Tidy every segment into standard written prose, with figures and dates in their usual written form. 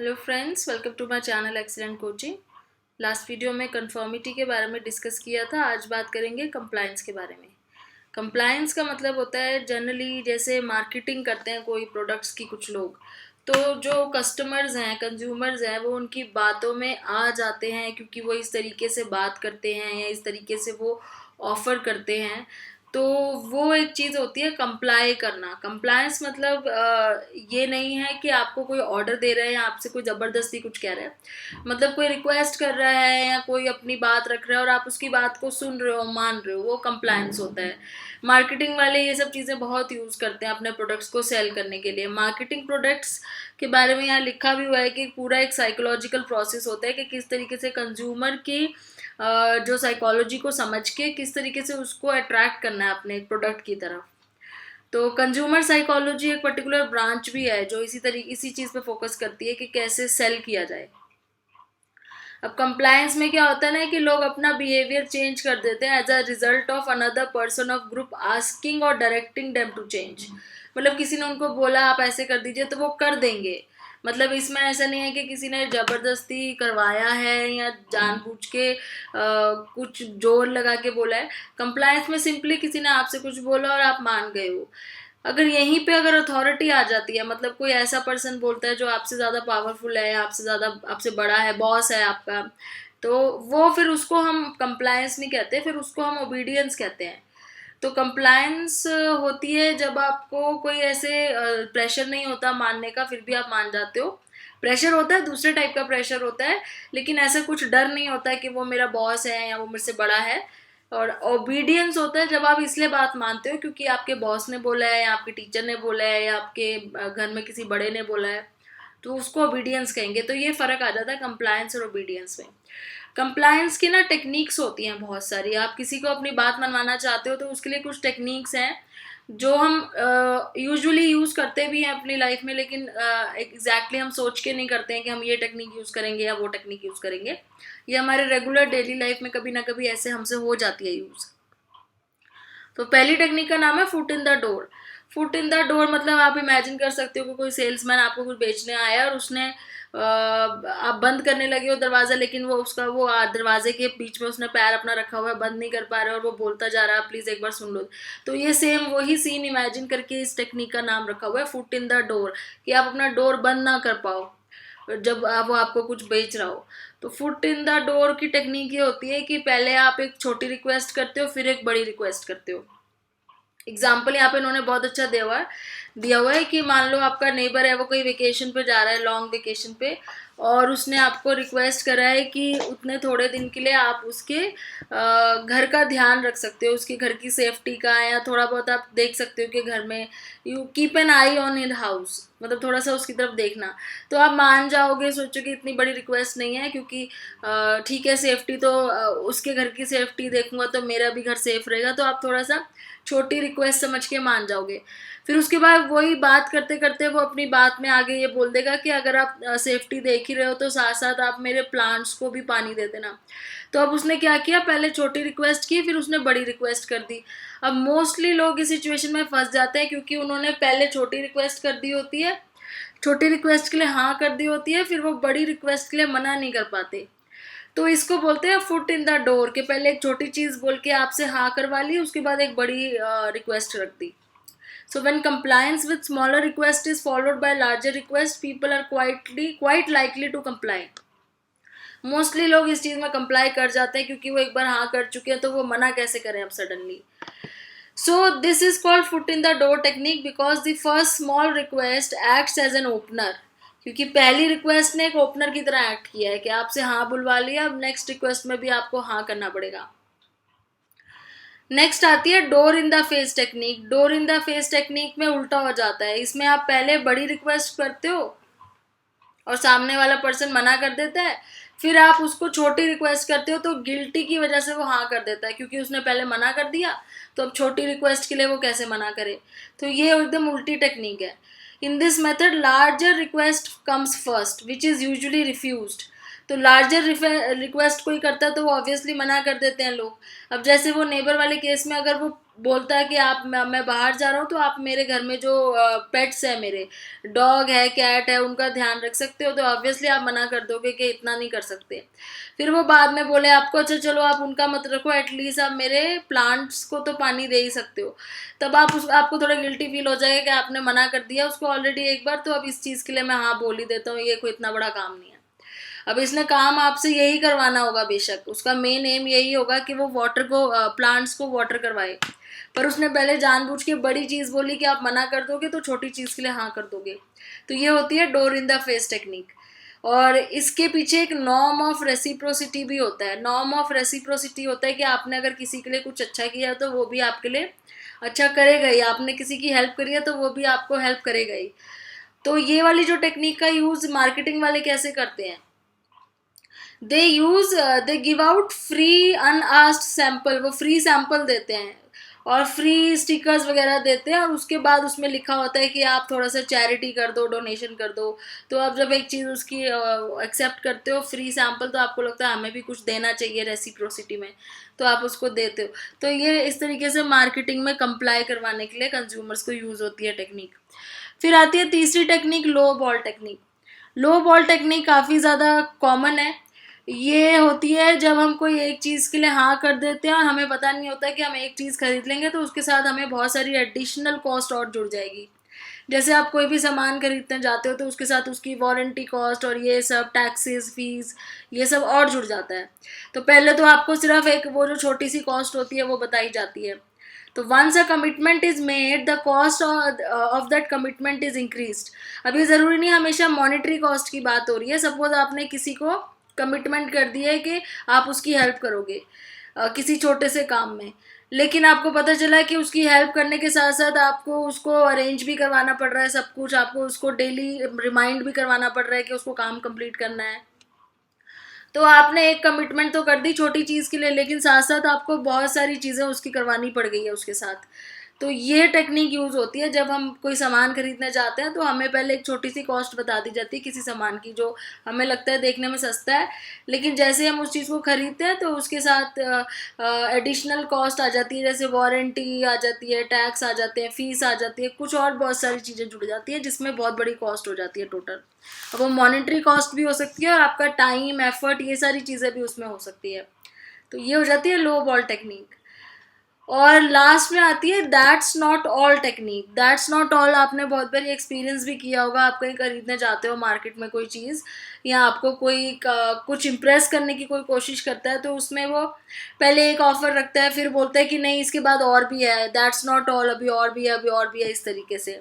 Hello friends, welcome to my channel excellent coaching. Last video में conformity के बारे में डिस्कस किया था। आज बात करेंगे कंप्लायंस के बारे में। कंप्लायंस का मतलब होता है जनरली जैसे मार्केटिंग करते हैं कोई प्रोडक्ट्स की कुछ लोग, तो जो कस्टमर्स हैं, कंज्यूमर्स हैं, वो उनकी बातों में आ जाते हैं क्योंकि वो इस तरीके से बात करते हैं या इस तरीके से वो ऑफर करते हैं। तो वो एक चीज़ होती है कंप्लाई करना। कंप्लायंस मतलब ये नहीं है कि आपको कोई ऑर्डर दे रहा है या आपसे कोई ज़बरदस्ती कुछ कह रहा है। मतलब कोई रिक्वेस्ट कर रहा है या कोई अपनी बात रख रहा है और आप उसकी बात को सुन रहे हो, मान रहे हो, वो कंप्लायंस होता है। मार्केटिंग वाले ये सब चीज़ें बहुत यूज़ करते हैं अपने प्रोडक्ट्स को सेल करने के लिए। मार्केटिंग प्रोडक्ट्स के बारे में यहाँ लिखा भी हुआ है कि पूरा एक साइकोलॉजिकल प्रोसेस होता है कि किस तरीके से कंज्यूमर की जो साइकोलॉजी को समझ के किस तरीके से उसको अट्रैक्ट करना है अपने प्रोडक्ट की तरफ। तो कंज्यूमर साइकोलॉजी एक पर्टिकुलर ब्रांच भी है जो इसी चीज़ पे फोकस करती है कि कैसे सेल किया जाए। अब कंप्लायंस में क्या होता है ना कि लोग अपना बिहेवियर चेंज कर देते हैं as a result of another person of group asking और डायरेक्टिंग देम टू चेंज। मतलब किसी ने उनको बोला आप ऐसे कर दीजिए तो वो कर देंगे। मतलब इसमें ऐसा नहीं है कि किसी ने जबरदस्ती करवाया है या जानबूझ के कुछ जोर लगा के बोला है। कंप्लायंस में सिंपली किसी ने आपसे कुछ बोला और आप मान गए हो। अगर यहीं पे अगर अथॉरिटी आ जाती है, मतलब कोई ऐसा पर्सन बोलता है जो आपसे ज़्यादा पावरफुल है, आपसे ज़्यादा आपसे बड़ा है, बॉस है आपका, तो वो फिर उसको हम कंप्लायंस नहीं कहते, फिर उसको हम ओबीडियंस कहते हैं। तो कंप्लायंस होती है जब आपको कोई ऐसे प्रेशर नहीं होता मानने का, फिर भी आप मान जाते हो। प्रेशर होता है, दूसरे टाइप का प्रेशर होता है, लेकिन ऐसा कुछ डर नहीं होता है कि वो मेरा बॉस है या वो मेरे से बड़ा है। और ओबीडियंस होता है जब आप इसलिए बात मानते हो क्योंकि आपके बॉस ने बोला है या आपके टीचर ने बोला है या आपके घर में किसी बड़े ने बोला है, तो उसको ओबीडियंस कहेंगे। तो ये फर्क आ जाता है कंप्लायंस और ओबीडियंस में। कंप्लायंस की ना टेक्निक्स होती हैं बहुत सारी। आप किसी को अपनी बात मनवाना चाहते हो तो उसके लिए कुछ टेक्निक्स हैं जो हम यूजुअली यूज़ करते भी हैं अपनी लाइफ में, लेकिन एग्जैक्टली हम सोच के नहीं करते हैं कि हम ये टेक्निक यूज़ करेंगे या वो टेक्निक यूज़ करेंगे। ये हमारे रेगुलर डेली लाइफ में कभी ना कभी ऐसे हमसे हो जाती है यूज़। तो पहली टेक्निक का नाम है foot in the door. Foot in the door मतलब आप इमेजिन कर सकते हो कि कोई सेल्समैन आपको कुछ बेचने आया और उसने आप बंद करने लगे हो दरवाज़ा, लेकिन वो उसका वो दरवाजे के बीच में उसने पैर अपना रखा हुआ है, बंद नहीं कर पा रहा है और वो बोलता जा रहा है प्लीज़ एक बार सुन लो। तो ये सेम वही सीन इमेजिन करके इस टेक्निक का नाम रखा हुआ है फुट इन द डोर, कि आप अपना डोर बंद ना कर पाओ जब वो आपको कुछ बेच रहा हो। तो फुट इन द डोर की टेक्निक ये होती है कि पहले आप एक छोटी रिक्वेस्ट करते हो, फिर एक बड़ी रिक्वेस्ट करते हो। एग्जाम्पल यहाँ पे इन्होंने बहुत अच्छा दिया हुआ है कि मान लो आपका नेबर है, वो कोई वेकेशन पे जा रहा है, लॉन्ग वेकेशन पे, और उसने आपको रिक्वेस्ट करा है कि उतने थोड़े दिन के लिए आप उसके घर का ध्यान रख सकते हो, उसके घर की सेफ्टी का, या थोड़ा बहुत आप देख सकते हो कि घर में you keep an I on in house, मतलब थोड़ा सा उसकी तरफ देखना। तो आप मान जाओगे, सोचो कि इतनी बड़ी रिक्वेस्ट नहीं है क्योंकि ठीक है सेफ्टी तो उसके घर की सेफ्टी देखूंगा तो मेरा भी घर सेफ रहेगा, तो आप थोड़ा सा छोटी रिक्वेस्ट समझ के मान जाओगे। फिर उसके बाद वही बात करते करते वो अपनी बात में आगे ये बोल देगा कि अगर आप सेफ्टी देख ही रहे हो तो साथ साथ आप मेरे प्लांट्स को भी पानी दे देना। तो अब उसने क्या किया, पहले छोटी रिक्वेस्ट की, फिर उसने बड़ी रिक्वेस्ट कर दी। अब मोस्टली लोग इस सिचुएशन में फंस जाते हैं क्योंकि उन्होंने पहले छोटी रिक्वेस्ट कर दी होती है, छोटी रिक्वेस्ट के लिए हाँ कर दी होती है, फिर वो बड़ी रिक्वेस्ट के लिए मना नहीं कर पाते। तो इसको बोलते हैं फुट इन द डोर, के पहले एक छोटी चीज बोल के आपसे हाँ करवा ली, उसके बाद एक बड़ी रिक्वेस्ट रख दी। So when compliance with smaller request is followed by larger request, people are quite likely to comply। Mostly लोग इस चीज में कंप्लाई कर जाते हैं क्योंकि वो एक बार हाँ कर चुके हैं, तो वो मना कैसे करें अब suddenly. So this is called foot in the door technique because the first small request acts as an opener. क्योंकि पहली रिक्वेस्ट ने एक ओपनर की तरह एक्ट किया है कि आपसे हाँ बुलवा लिया, अब नेक्स्ट रिक्वेस्ट में भी आपको हाँ करना पड़ेगा। नेक्स्ट आती है door in the face technique. Door in the face technique में उल्टा हो जाता है। इसमें आप पहले बड़ी रिक्वेस्ट करते हो और सामने वाला पर्सन मना कर देता है, फिर आप उसको छोटी रिक्वेस्ट करते हो तो गिल्टी की वजह से वो हाँ कर देता है क्योंकि उसने पहले मना कर दिया, तो अब छोटी रिक्वेस्ट के लिए वो कैसे मना करे। तो ये एकदम उल्टी टेक्निक है। In this method larger request comes first which is usually refused. तो लार्जर रिक्वेस्ट कोई करता है तो वो ऑब्वियसली मना कर देते हैं लोग। अब जैसे वो नेबर वाले केस में अगर वो बोलता है कि आप मैं बाहर जा रहा हूँ तो आप मेरे घर में जो पेट्स है, मेरे डॉग है, कैट है, उनका ध्यान रख सकते हो, तो ऑब्वियसली आप मना कर दोगे कि इतना नहीं कर सकते। फिर वो बाद में बोले आपको, अच्छा चलो आप उनका मत रखो, एटलीस्ट आप मेरे प्लांट्स को तो पानी दे ही सकते हो, तब आपको थोड़ा गिल्टी फील हो जाएगा कि आपने मना कर दिया उसको ऑलरेडी एक बार, तो अब इस चीज़ के लिए मैं हाँ बोल ही देता हूँ, ये कोई इतना बड़ा काम नहीं है। अब इसने काम आपसे यही करवाना होगा, बेशक उसका मेन एम यही होगा कि वो वाटर को प्लांट्स को वाटर करवाए, पर उसने पहले जानबूझ के बड़ी चीज़ बोली कि आप मना कर दोगे तो छोटी चीज़ के लिए हाँ कर दोगे। तो ये होती है door in the face technique. और इसके पीछे एक नॉर्म ऑफ रेसिप्रोसिटी भी होता है। नॉर्म ऑफ रेसिप्रोसिटी होता है कि आपने अगर किसी के लिए कुछ अच्छा किया तो वो भी आपके लिए अच्छा करेगा ही, आपने किसी की हेल्प करी है तो वो भी आपको हेल्प करेगा ही। तो ये वाली जो टेक्निक का यूज़ मार्केटिंग वाले कैसे करते हैं, they give out free unasked sample, वो फ्री सैंपल देते हैं और फ्री स्टिकर्स वगैरह देते हैं, और उसके बाद उसमें लिखा होता है कि आप थोड़ा सा चैरिटी कर दो, डोनेशन कर दो। तो आप जब एक चीज़ उसकी एक्सेप्ट करते हो फ्री सैंपल, तो आपको लगता है हमें भी कुछ देना चाहिए रेसिप्रोसिटी में, तो आप उसको देते हो। तो ये इस तरीके से मार्केटिंग में कंप्लाई करवाने के लिए कंज्यूमर्स को यूज़ होती है टेक्निक। फिर आती है तीसरी टेक्निक, लो बॉल टेक्निक। लो बॉल टेक्निक काफ़ी ज़्यादा कॉमन है। ये होती है जब हम कोई एक चीज़ के लिए हाँ कर देते हैं और हमें पता नहीं होता कि हम एक चीज़ खरीद लेंगे तो उसके साथ हमें बहुत सारी एडिशनल कॉस्ट और जुड़ जाएगी। जैसे आप कोई भी सामान खरीदने जाते हो तो उसके साथ उसकी वारंटी कॉस्ट और ये सब टैक्सेस, फीस, ये सब और जुड़ जाता है। तो पहले तो आपको सिर्फ एक वो जो छोटी सी कॉस्ट होती है वो बताई जाती है। तो once a commitment is made the cost of that commitment is increased. अब ये ज़रूरी नहीं हमेशा मॉनेटरी कॉस्ट की बात हो रही है। सपोज आपने किसी को कमिटमेंट कर दिया है कि आप उसकी हेल्प करोगे किसी छोटे से काम में, लेकिन आपको पता चला कि उसकी हेल्प करने के साथ साथ आपको उसको अरेंज भी करवाना पड़ रहा है सब कुछ, आपको उसको डेली रिमाइंड भी करवाना पड़ रहा है कि उसको काम कंप्लीट करना है। तो आपने एक कमिटमेंट तो कर दी छोटी चीज़ के लिए, लेकिन साथ साथ आपको बहुत सारी चीज़ें उसकी करवानी पड़ गई है उसके साथ। तो ये टेक्निक यूज़ होती है जब हम कोई सामान खरीदने जाते हैं तो हमें पहले एक छोटी सी कॉस्ट बता दी जाती है किसी सामान की जो हमें लगता है देखने में सस्ता है, लेकिन जैसे हम उस चीज़ को खरीदते हैं तो उसके साथ एडिशनल कॉस्ट आ जाती है, जैसे वारंटी आ जाती है, टैक्स आ जाते हैं, फीस आ जाती है, कुछ और बहुत सारी चीज़ें जुड़ जाती है जिसमें बहुत बड़ी कॉस्ट हो जाती है टोटल। अब वो मॉनेटरी कॉस्ट भी हो सकती है और आपका टाइम, एफर्ट, ये सारी चीज़ें भी उसमें हो सकती है। तो ये हो जाती है लो बॉल टेक्निक। और लास्ट में आती है that's not all technique. That's not all आपने बहुत बार एक्सपीरियंस भी किया होगा। आप कहीं खरीदने जाते हो मार्केट में कोई चीज़, या आपको कोई कुछ इम्प्रेस करने की कोई कोशिश करता है तो उसमें वो पहले एक ऑफर रखता है, फिर बोलता है कि नहीं इसके बाद और भी है, दैट्स नॉट ऑल, अभी और भी है, अभी और भी है, इस तरीके से।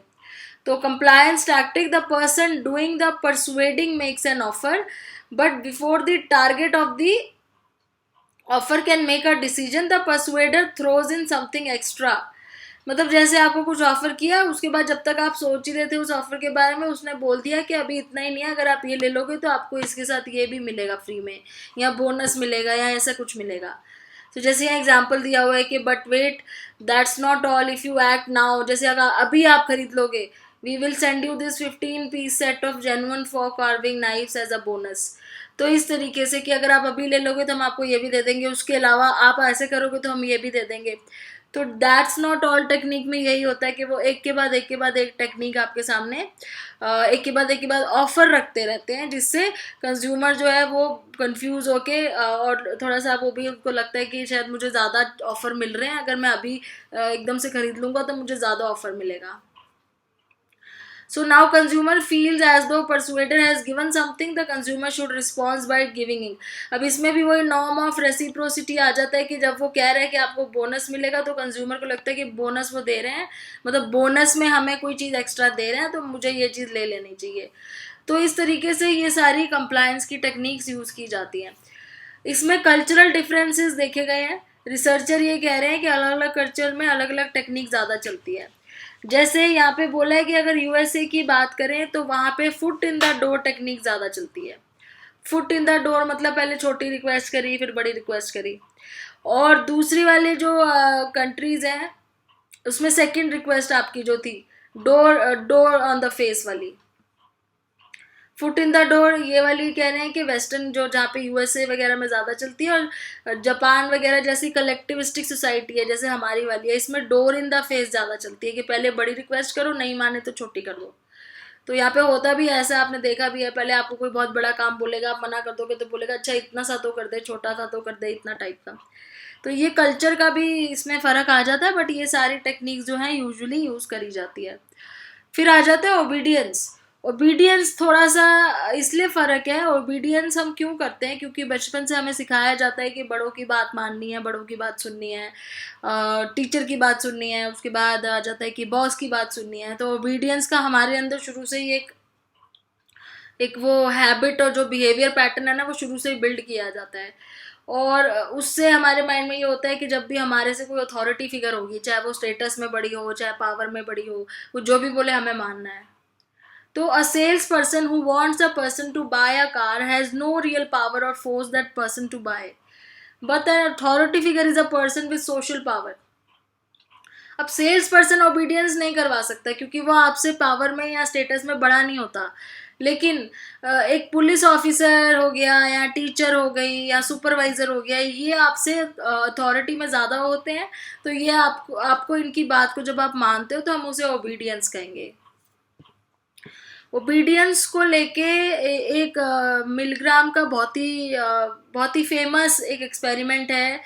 तो compliance tactic, the person doing the persuading makes an offer, but before the target of the offer can make a decision, the persuader throws in something extra। मतलब जैसे आपको कुछ ऑफर किया, उसके बाद जब तक आप सोच ही रहे थे उस ऑफर के बारे में, उसने बोल दिया कि अभी इतना ही नहीं है, अगर आप ये ले लोगे तो आपको इसके साथ ये भी मिलेगा फ्री में, या बोनस मिलेगा, या ऐसा कुछ मिलेगा। तो जैसे यहाँ एग्जाम्पल दिया हुआ है कि but wait, that's not all, if you act now, जैसे अगर अभी आप खरीद लोगे, we will send you this 15 piece set of genuine for carving knives as a bonus. तो इस तरीके से कि अगर आप अभी ले लोगे तो हम आपको ये भी दे देंगे, उसके अलावा आप ऐसे करोगे तो हम ये भी दे देंगे। तो दैट्स नॉट ऑल टेक्निक में यही होता है कि वो एक के बाद एक के बाद एक टेक्निक आपके सामने एक के बाद ऑफर रखते रहते हैं, जिससे कंज्यूमर जो है वो कंफ्यूज होके और थोड़ा सा वो भी उनको लगता है कि शायद मुझे ज़्यादा ऑफर मिल रहे हैं, अगर मैं अभी एकदम से खरीद लूँगा तो मुझे ज़्यादा ऑफर मिलेगा। So now consumer feels as though persuader has given something, the consumer should respond by giving it। अब इसमें भी वही नॉर्म ऑफ रेसिप्रोसिटी आ जाता है कि जब वो कह रहे हैं कि आपको बोनस मिलेगा तो कंज्यूमर को लगता है कि बोनस वो दे रहे हैं, मतलब बोनस में हमें कोई चीज़ एक्स्ट्रा दे रहे हैं तो मुझे ये चीज़ ले लेनी चाहिए। तो इस तरीके से ये सारी कंप्लायंस की टेक्निक्स यूज़ की जाती हैं। इसमें कल्चरल डिफरेंसेस देखे गए हैं। रिसर्चर ये कह रहे हैं कि अलग अलग कल्चर में अलग अलग टेक्निक ज़्यादा चलती है। जैसे यहाँ पे बोला है कि अगर यूएसए की बात करें तो वहाँ पे foot in the door technique ज़्यादा चलती है। फुट इन द डोर मतलब पहले छोटी रिक्वेस्ट करी फिर बड़ी रिक्वेस्ट करी, और दूसरी वाले जो कंट्रीज़ हैं उसमें सेकंड रिक्वेस्ट आपकी जो थी door door on the face वाली। फुट इन द डोर ये वाली कह रहे हैं कि वेस्टर्न जो जहाँ पे यूएसए वगैरह में ज़्यादा चलती है, और जापान वगैरह जैसी कलेक्टिविस्टिक सोसाइटी है जैसे हमारी वाली है, इसमें डोर इन द फेस ज़्यादा चलती है कि पहले बड़ी रिक्वेस्ट करो, नहीं माने तो छोटी कर दो। तो यहाँ पे होता भी ऐसा, आपने देखा भी है, पहले आपको कोई बहुत बड़ा काम बोलेगा, आप मना कर दोगे तो बोलेगा अच्छा इतना सा तो कर दे, छोटा सा तो कर दे, इतना टाइप का। तो ये कल्चर का भी इसमें फ़र्क आ जाता है, बट ये सारी टेक्निक जो है यूजुअली यूज़ करी जाती है। फिर आ जाता है ओबीडियंस। ओबीडियंस थोड़ा सा इसलिए फ़र्क है, ओबीडियंस हम क्यों करते हैं, क्योंकि बचपन से हमें सिखाया जाता है कि बड़ों की बात माननी है, बड़ों की बात सुननी है, टीचर की बात सुननी है, उसके बाद आ जाता है कि बॉस की बात सुननी है। तो ओबीडियंस का हमारे अंदर शुरू से ही एक एक वो हैबिट और जो बिहेवियर पैटर्न है ना, वो शुरू से ही बिल्ड किया जाता है। और उससे हमारे माइंड में ये होता है कि जब भी हमारे से कोई अथॉरिटी फिगर होगी, चाहे वो स्टेटस में बड़ी हो, चाहे पावर में बड़ी हो, वो जो भी बोले हमें मानना है। तो a salesperson who wants a person to buy a car has no real power or force that person to buy. But an authority figure is a person with social power. अब सेल्स पर्सन ओबीडियंस नहीं करवा सकता क्योंकि वो आपसे power में या status में बड़ा नहीं होता। लेकिन एक पुलिस ऑफिसर हो गया या टीचर हो गई या सुपरवाइजर हो गया, ये आपसे अथॉरिटी में ज़्यादा होते हैं। तो ये आपको इनकी बात को जब आप मानते हो तो हम उसे ओबीडियंस कहेंगे। ओबीडियंस को लेके एक मिलग्राम का बहुत ही फेमस एक एक्सपेरिमेंट है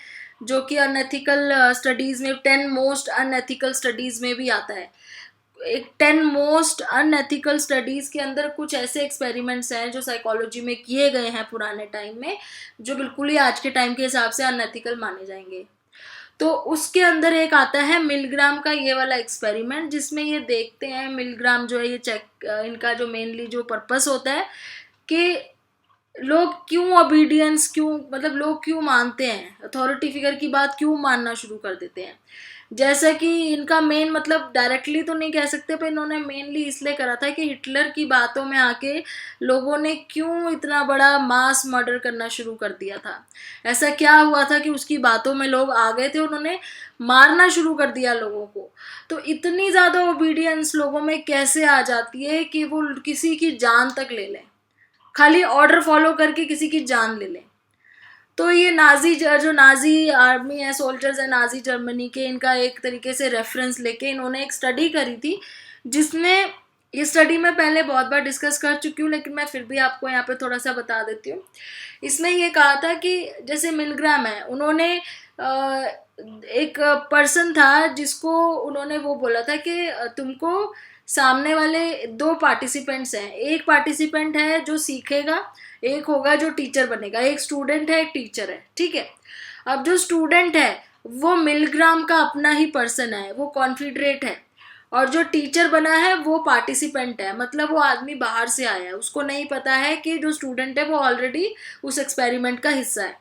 जो कि अनएथिकल स्टडीज़ में 10 मोस्ट अनएथिकल स्टडीज़ में भी आता है। एक 10 मोस्ट अनएथिकल स्टडीज़ के अंदर कुछ ऐसे एक्सपेरिमेंट्स हैं जो साइकोलॉजी में किए गए हैं पुराने टाइम में, जो बिल्कुल ही आज के टाइम के हिसाब से अनएथिकल माने जाएंगे। तो उसके अंदर एक आता है मिलग्राम का ये वाला एक्सपेरिमेंट, जिसमें ये देखते हैं मिलग्राम जो है ये चेक, इनका जो मेनली जो पर्पस होता है कि लोग क्यों ओबीडियंस क्यों, मतलब लोग क्यों मानते हैं, अथॉरिटी फिगर की बात क्यों मानना शुरू कर देते हैं। जैसा कि इनका मेन मतलब डायरेक्टली तो नहीं कह सकते, पर इन्होंने मेनली इसलिए करा था कि हिटलर की बातों में आके लोगों ने क्यों इतना बड़ा मास मर्डर करना शुरू कर दिया था। ऐसा क्या हुआ था कि उसकी बातों में लोग आ गए थे, उन्होंने मारना शुरू कर दिया लोगों को। तो इतनी ज़्यादा ओबीडियंस लोगों में कैसे आ जाती है कि वो किसी की जान तक ले लें, खाली ऑर्डर फॉलो करके किसी की जान ले लें। तो ये जो नाजी आर्मी है, सोल्जर्स है नाजी जर्मनी के, इनका एक तरीके से रेफरेंस लेके इन्होंने एक स्टडी करी थी, जिसमें ये स्टडी मैं पहले बहुत बार डिस्कस कर चुकी हूँ, लेकिन मैं फिर भी आपको यहाँ पे थोड़ा सा बता देती हूँ। इसमें ये कहा था कि जैसे मिलग्राम है, उन्होंने एक पर्सन था जिसको उन्होंने वो बोला था कि तुमको सामने वाले 2 पार्टिसिपेंट्स हैं, एक पार्टिसिपेंट है जो सीखेगा, एक होगा जो टीचर बनेगा। एक स्टूडेंट है, एक टीचर है, ठीक है। अब जो स्टूडेंट है वो मिलग्राम का अपना ही पर्सन है, वो कॉन्फिडरेट है, और जो टीचर बना है वो पार्टिसिपेंट है, मतलब वो आदमी बाहर से आया है, उसको नहीं पता है कि जो स्टूडेंट है वो ऑलरेडी उस एक्सपेरिमेंट का हिस्सा है।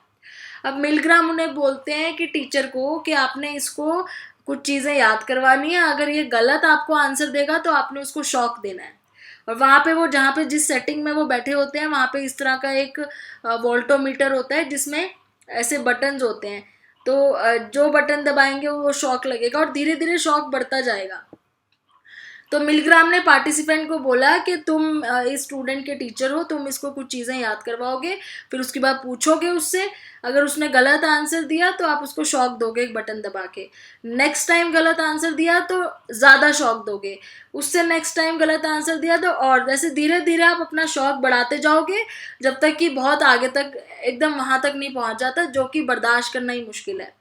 अब मिलग्राम उन्हें बोलते हैं कि टीचर को कि आपने इसको कुछ चीज़ें याद करवानी है, अगर ये गलत आपको आंसर देगा तो आपने उसको शॉक देना है। और वहाँ पे वो जहाँ पे जिस सेटिंग में वो बैठे होते हैं वहाँ पे इस तरह का एक वोल्टोमीटर होता है जिसमें ऐसे बटन्स होते हैं। तो जो बटन दबाएंगे वो शॉक लगेगा और धीरे धीरे शॉक बढ़ता जाएगा। तो मिलग्राम ने पार्टिसिपेंट को बोला कि तुम इस स्टूडेंट के टीचर हो, तुम इसको कुछ चीज़ें याद करवाओगे, फिर उसके बाद पूछोगे उससे, अगर उसने गलत आंसर दिया तो आप उसको शॉक दोगे एक बटन दबा के, नेक्स्ट टाइम गलत आंसर दिया तो ज़्यादा शॉक दोगे, उससे नेक्स्ट टाइम गलत आंसर दिया तो और, जैसे धीरे धीरे आप अपना शॉक बढ़ाते जाओगे जब तक कि बहुत आगे तक एकदम वहाँ तक नहीं पहुँच जाता, जो कि बर्दाश्त करना ही मुश्किल है।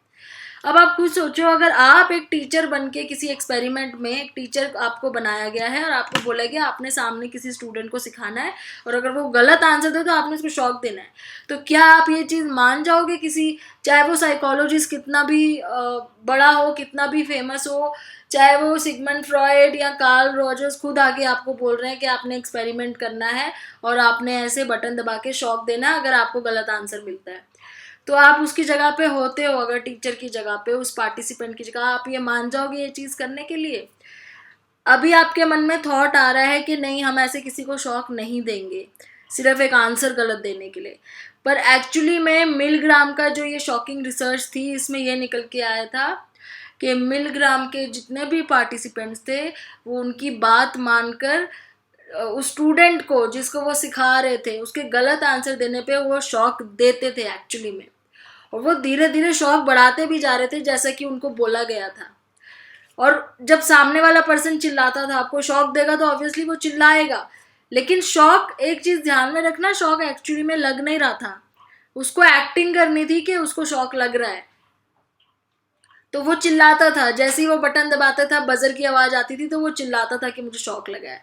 अब आप खुद सोचो, अगर आप एक टीचर बन के किसी एक्सपेरिमेंट में एक टीचर आपको बनाया गया है और आपको बोला गया आपने सामने किसी स्टूडेंट को सिखाना है, और अगर वो गलत आंसर दे तो आपने उसको शॉक देना है, तो क्या आप ये चीज़ मान जाओगे किसी, चाहे वो साइकोलॉजिस्ट कितना भी बड़ा हो, कितना भी फेमस हो, चाहे वो सिगमंड फ्रॉयड या कार्ल रॉजर्स खुद आके आपको बोल रहे हैं कि आपने एक्सपेरिमेंट करना है और आपने ऐसे बटन दबा के शॉक देना है अगर आपको गलत आंसर मिलता है, तो आप उसकी जगह पे होते हो, अगर टीचर की जगह पे, उस पार्टिसिपेंट की जगह, आप ये मान जाओगे ये चीज़ करने के लिए? अभी आपके मन में थॉट आ रहा है कि नहीं हम ऐसे किसी को शॉक नहीं देंगे सिर्फ एक आंसर गलत देने के लिए, पर एक्चुअली में मिलग्राम का जो ये शॉकिंग रिसर्च थी इसमें ये निकल के आया था कि मिलग्राम के जितने भी पार्टिसिपेंट्स थे वो उनकी बात मानकर उस स्टूडेंट को जिसको वो सिखा रहे थे उसके गलत आंसर देने पे वो शौक देते थे एक्चुअली में, और वो धीरे धीरे शौक बढ़ाते भी जा रहे थे जैसा कि उनको बोला गया था। और जब सामने वाला पर्सन चिल्लाता था, आपको शौक देगा तो ऑब्वियसली वो चिल्लाएगा, लेकिन शौक, एक चीज ध्यान में रखना, शौक एक्चुअली में लग नहीं रहा था, उसको एक्टिंग करनी थी कि उसको शौक लग रहा है। तो वो चिल्लाता था, जैसे ही वो बटन दबाता था बजर की आवाज आती थी तो वो चिल्लाता था कि मुझे शौक लगा है।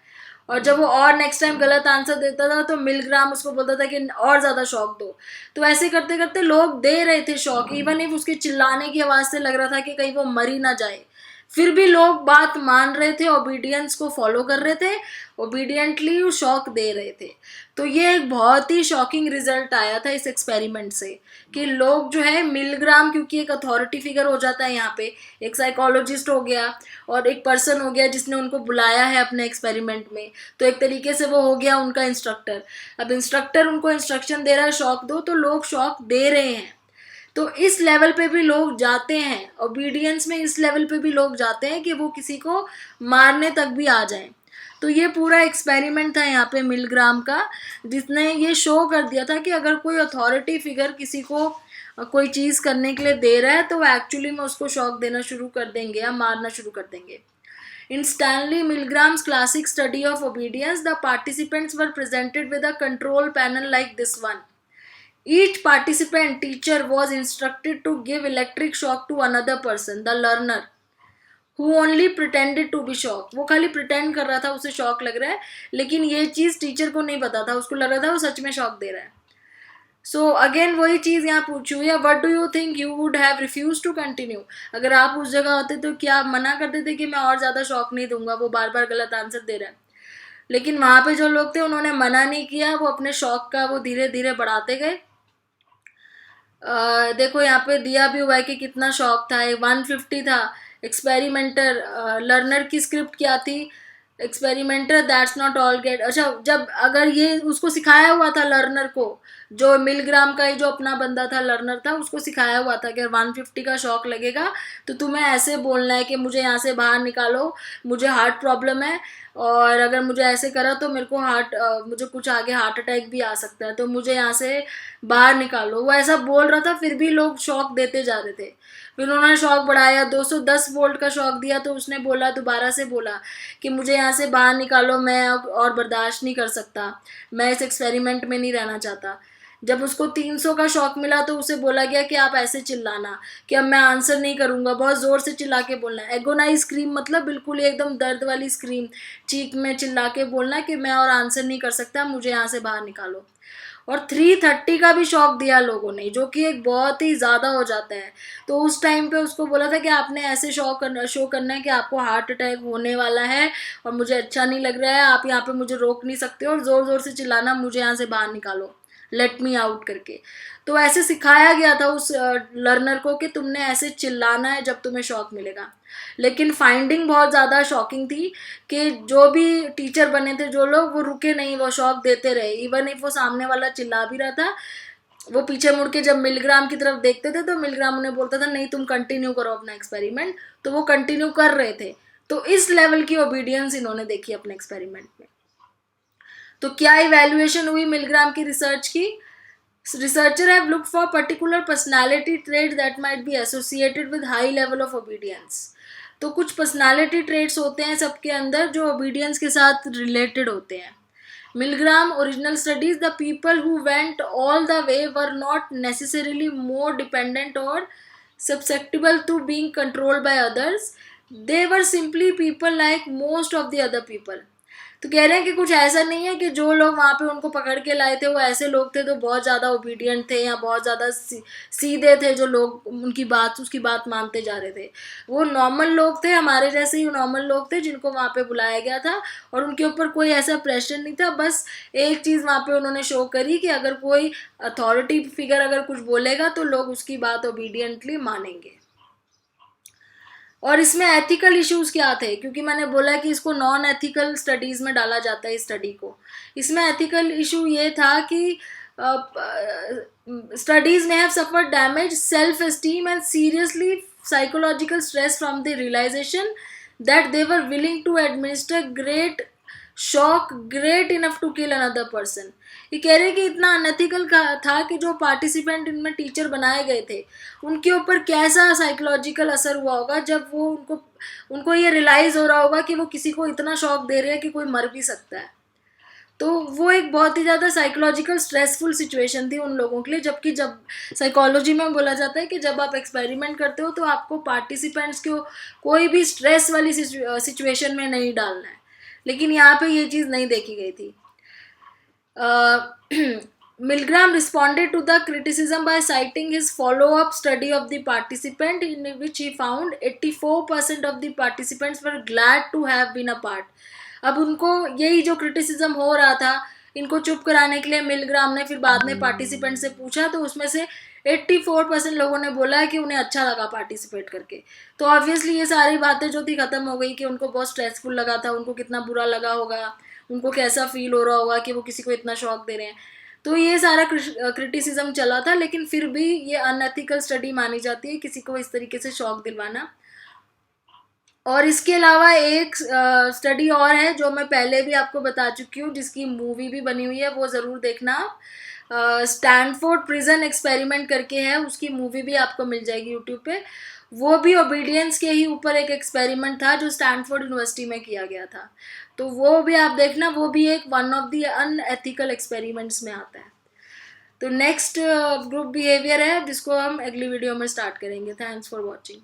और जब वो और नेक्स्ट टाइम गलत आंसर देता था तो मिलग्राम उसको बोलता था कि और ज्यादा शौक दो। तो ऐसे करते करते लोग दे रहे थे शौक, इवन इफ उसके चिल्लाने की आवाज से लग रहा था कि कहीं वो मर ही ना जाए, फिर भी लोग बात मान रहे थे, ओबीडियंस को फॉलो कर रहे थे, ओबीडियंटली शॉक दे रहे थे। तो ये एक बहुत ही शॉकिंग रिजल्ट आया था इस एक्सपेरिमेंट से कि लोग जो है मिलग्राम, क्योंकि एक अथॉरिटी फिगर हो जाता है यहाँ पे, एक साइकोलॉजिस्ट हो गया और एक पर्सन हो गया जिसने उनको बुलाया है अपने एक्सपेरिमेंट में, तो एक तरीके से वो हो गया उनका इंस्ट्रक्टर। अब इंस्ट्रक्टर उनको इंस्ट्रक्शन दे रहा है शॉक दो, तो लोग शॉक दे रहे हैं। तो इस लेवल पे भी लोग जाते हैं, ओबीडियंस में इस लेवल पे भी लोग जाते हैं कि वो किसी को मारने तक भी आ जाएं। तो ये पूरा एक्सपेरिमेंट था यहाँ पे मिलग्राम का, जिसने ये शो कर दिया था कि अगर कोई अथॉरिटी फिगर किसी को कोई चीज़ करने के लिए दे रहा है तो वो एक्चुअली में उसको शॉक देना शुरू कर देंगे या मारना शुरू कर देंगे। In Stanley Milgram's classic study of obedience, the participants were presented with a control panel like this one. Each participant teacher was instructed to give electric shock to another person, the learner, who only pretended to be shocked. वो खाली pretend कर रहा था उसे shock लग रहा है, लेकिन ये चीज़ टीचर को नहीं पता था, उसको लग रहा था वो सच में शॉक दे रहा है। सो अगेन वही चीज़ यहाँ पूछी हुई है, what do you think you would have refuse to continue. अगर आप उस जगह होते तो क्या आप मना कर देते कि मैं और ज़्यादा शॉक नहीं दूंगा, वो बार बार गलत आंसर दे रहा है। लेकिन वहाँ पे जो लोग थे उन्होंने मना नहीं किया, वो अपने शौक का वो धीरे धीरे बढ़ाते गए। देखो यहाँ पे दिया भी हुआ है कि कितना शौक था, 150 था। एक्सपेरिमेंटर लर्नर की स्क्रिप्ट क्या थी, experimenter that's not all get. अच्छा, जब अगर ये उसको सिखाया हुआ था लर्नर को, जो मिलग्राम का ही जो अपना बंदा था लर्नर था, उसको सिखाया हुआ था कि 150 का शॉक लगेगा तो तुम्हें ऐसे बोलना है कि मुझे यहाँ से बाहर निकालो, मुझे हार्ट प्रॉब्लम है, और अगर मुझे ऐसे करा तो मेरे को मुझे कुछ आगे हार्ट अटैक भी आ सकता है, तो मुझे यहाँ से बाहर निकालो। वो ऐसा बोल रहा था, फिर भी लोग शॉक देते जा रहे थे। फिर उन्होंने शॉक बढ़ाया, 210 वोल्ट का शॉक दिया तो उसने बोला, दोबारा से बोला कि मुझे यहाँ से बाहर निकालो, मैं और बर्दाश्त नहीं कर सकता, मैं इस एक्सपेरिमेंट में नहीं रहना चाहता। जब उसको 300 का शॉक मिला तो उसे बोला गया कि आप ऐसे चिल्लाना कि अब मैं आंसर नहीं करूँगा, बहुत ज़ोर से चिल्ला के बोलना। एगोनाई स्क्रीम मतलब बिल्कुल ही एकदम दर्द वाली स्क्रीम, चीख में चिल्ला के बोलना कि मैं और आंसर नहीं कर सकता, मुझे यहाँ से बाहर निकालो। और 330 का भी शॉक दिया लोगों ने, जो कि एक बहुत ही ज़्यादा हो जाता है। तो उस टाइम पे उसको बोला था कि आपने ऐसे शो करना है कि आपको हार्ट अटैक होने वाला है और मुझे अच्छा नहीं लग रहा है, आप यहाँ पे मुझे रोक नहीं सकते, और ज़ोर ज़ोर से चिल्लाना मुझे यहाँ से बाहर निकालो, लेट मी आउट करके। तो ऐसे सिखाया गया था उस लर्नर को कि तुमने ऐसे चिल्लाना है जब तुम्हें शॉक मिलेगा। लेकिन फाइंडिंग बहुत ज़्यादा शॉकिंग थी कि जो भी टीचर बने थे जो लोग, वो रुके नहीं, वो शॉक देते रहे। इवन इफ वो सामने वाला चिल्ला भी रहा था, वो पीछे मुड़ के जब मिलग्राम की तरफ देखते थे तो मिलग्राम उन्हें बोलता था नहीं तुम कंटिन्यू करो अपना एक्सपेरिमेंट, तो वो कंटिन्यू कर रहे थे। तो इस लेवल की ओबीडियंस इन्होंने देखी अपने एक्सपेरिमेंट में। तो क्या इवैल्यूएशन हुई मिलग्राम की रिसर्च की? Researchers have looked for particular personality traits that might be associated with high level of obedience. तो कुछ पर्सनालिटी ट्रेट्स होते हैं सबके अंदर जो ओबीडियंस के साथ रिलेटेड होते हैं। Milgram original studies, the people who went all the way were not necessarily more dependent or susceptible to being controlled by others, they were simply people like most of the other people. तो कह रहे हैं कि कुछ ऐसा नहीं है कि जो लोग वहाँ पे उनको पकड़ के लाए थे वो ऐसे लोग थे जो बहुत ज़्यादा ओबीडियंट थे या बहुत ज़्यादा सीधे थे, जो लोग उसकी बात मानते जा रहे थे। वो नॉर्मल लोग थे, हमारे जैसे ही नॉर्मल लोग थे जिनको वहाँ पे बुलाया गया था, और उनके ऊपर कोई ऐसा प्रेशर नहीं था। बस एक चीज़ वहाँ पे उन्होंने शो करी कि अगर कोई अथॉरिटी फिगर अगर कुछ बोलेगा तो लोग उसकी बात ओबीडियंटली मानेंगे। और इसमें एथिकल इश्यूज क्या थे, क्योंकि मैंने बोला कि इसको नॉन एथिकल स्टडीज़ में डाला जाता है इस स्टडी को। इसमें एथिकल इशू ये था कि स्टडीज में have suffered damage self esteem and seriously psychological stress from the realisation that they were willing to administer great shock great enough to kill another person. ये कह रहे हैं कि इतना अनएथिकल था कि जो पार्टिसिपेंट इनमें टीचर बनाए गए थे उनके ऊपर कैसा साइकोलॉजिकल असर हुआ होगा जब वो उनको उनको ये रियलाइज हो रहा होगा कि वो किसी को इतना शॉक दे रहे हैं कि कोई मर भी सकता है। तो वो एक बहुत ही ज़्यादा साइकोलॉजिकल स्ट्रेसफुल सिचुएशन थी उन लोगों के लिए। जबकि जब साइकोलॉजी में बोला जाता है कि जब आप एक्सपेरिमेंट करते हो तो आपको पार्टिसिपेंट्स को कोई भी स्ट्रेस वाली सिचुएशन में नहीं डालना है, लेकिन यहाँ पे ये चीज़ नहीं देखी गई थी। Milgram responded to the criticism by citing his follow-up study of the participant, in which he found 84% of the participants were glad to have been a part. अब उनको यही जो क्रिटिसिज्म हो रहा था इनको चुप कराने के लिए मिलग्राम ने फिर बाद में पार्टिसिपेंट से पूछा, तो उसमें से 84% लोगों ने बोला है कि उन्हें अच्छा लगा पार्टिसिपेट करके। तो ऑब्वियसली ये सारी बातें जो थी ख़त्म हो गई कि उनको बहुत स्ट्रेसफुल लगा था, उनको कितना बुरा लगा होगा, उनको कैसा फील हो रहा होगा कि वो किसी को इतना शौक दे रहे हैं। तो ये सारा क्रिटिसिज्म चला था, लेकिन फिर भी ये अनएथिकल स्टडी मानी जाती है किसी को इस तरीके से शौक दिलवाना। और इसके अलावा एक स्टडी और है जो मैं पहले भी आपको बता चुकी हूँ, जिसकी मूवी भी बनी हुई है, वो ज़रूर देखना। स्टैनफोर्ड प्रिजन एक्सपेरिमेंट करके है, उसकी मूवी भी आपको मिल जाएगी यूट्यूब पे। वो भी ओबीडियंस के ही ऊपर एक एक्सपेरिमेंट था जो स्टैनफोर्ड यूनिवर्सिटी में किया गया था। तो वो भी आप देखना, वो भी एक one of the unethical experiments में आता है। तो नेक्स्ट ग्रुप बिहेवियर है जिसको हम अगली वीडियो में स्टार्ट करेंगे। Thanks for watching.